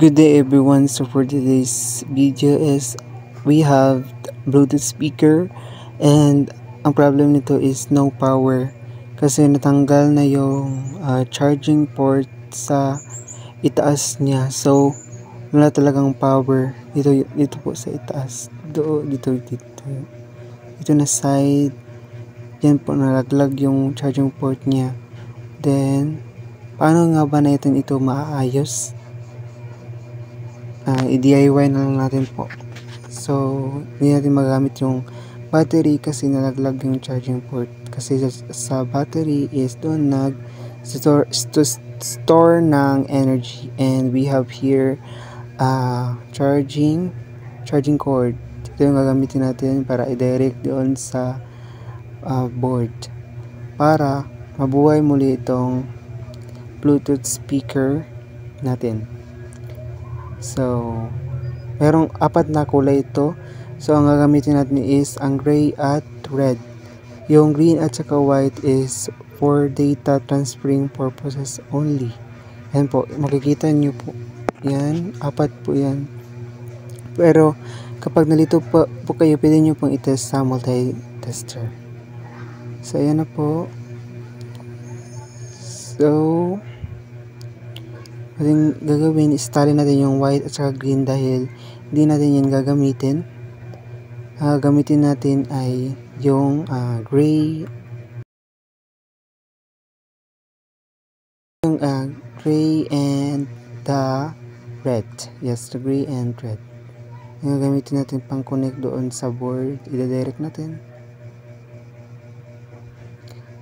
Good day everyone. So for today's video is we have Bluetooth speaker and ang problem nito is no power kasi natanggal na yung charging port sa itaas niya. So wala talagang power dito po sa itaas. Dito na side. Yan po nalaglag yung charging port niya. Then paano nga ba natin ito maaayos? I-DIY na lang natin po. So, hindi natin magamit yung battery kasi nalaglag yung charging port. Kasi sa battery is doon store ng energy. And we have here charging cord. Ito yung gagamitin natin para i-direct doon sa board. Para mabuhay muli itong Bluetooth speaker natin. So, merong 4 na kulay ito. So, ang gagamitin natin is ang gray at red. Yung green at saka white is for data transferring purposes only. Yan po, makikita nyo po. Yan, 4 po yan. Pero, kapag nalito po kayo, pwede nyo pong itest sa multi-tester. So, ayan na po. So, ating gagawin is tali natin yung white at saka green dahil hindi natin yan gagamitin. Gamitin natin ay yung gray, yung gray and the red. Yes, the gray and red. Yung gagamitin natin pang connect doon sa board, i-direct natin.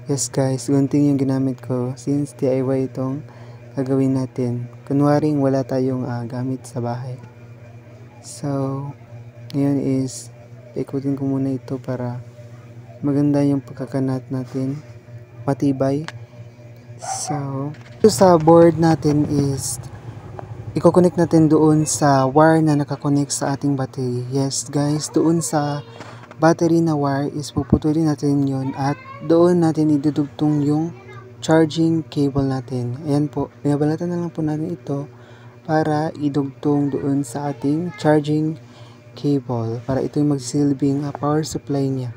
Yes guys, gunting yung ginamit ko since DIY itong gagawin natin. Kunwaring wala tayong gamit sa bahay. So, ngayon is ikutin ko muna ito para maganda yung pagkakanat natin. Matibay. So, sa board natin is i-connect natin doon sa wire na nakakonect sa ating battery. Yes guys, doon sa battery na wire is puputulin natin yon at doon natin idudugtong yung charging cable natin. Ayan po, binabalatan na lang po natin ito para idugtong doon sa ating charging cable para ito yung magsilbing power supply niya.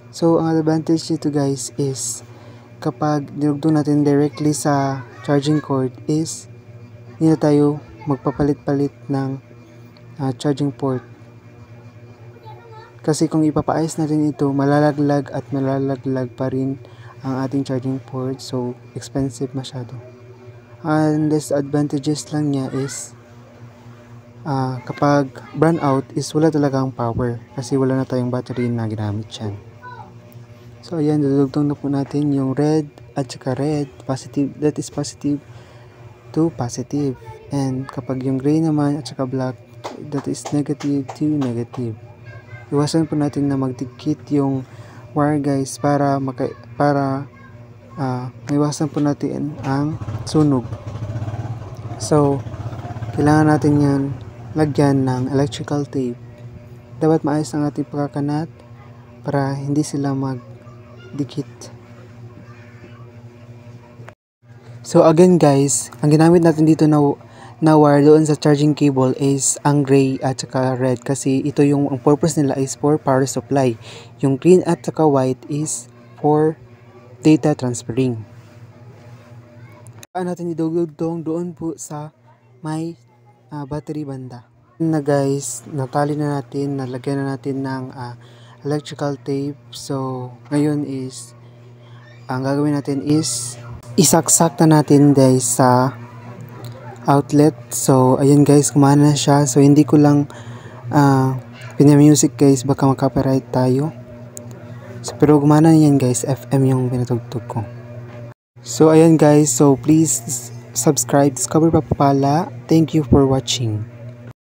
So, ang advantage nito guys is kapag dinugtong natin directly sa charging cord is hindi na tayo magpapalit-palit ng charging port. Kasi kung ipapaayos natin ito, malalaglag at malalaglag pa rin ang ating charging port, so expensive masyado. And disadvantages lang niya is kapag burn out is wala talagang power kasi wala na tayong battery na ginamit yan. So ayan, dudugtong na po natin yung red at saka red, positive, that is positive to positive. And kapag yung gray naman at saka black, that is negative to negative. Iwasan po natin na magdikit yung wire guys para maiwasan po natin ang sunog. So, kailangan natin yan lagyan ng electrical tape. Dapat maayos ang ating pagkakanat para hindi sila magdikit. So again guys, ang ginamit natin dito na wire doon sa charging cable is ang gray at saka red kasi ito yung ang purpose nila is for power supply. Yung green at saka white is for data transferring. Natin idugtong doon po sa may battery banda. Na guys, natali na natin, nalagyan na natin ng electrical tape. So ngayon is ang gagawin natin is isaksak na natin guys sa outlet. So ayun guys, kumana na siya. So hindi ko lang pinamusic guys, baka makapiright tayo. So, pero gumana yan guys, FM yung pinatugtog ko. So ayan guys, so please subscribe, Discover Papapala. Thank you for watching.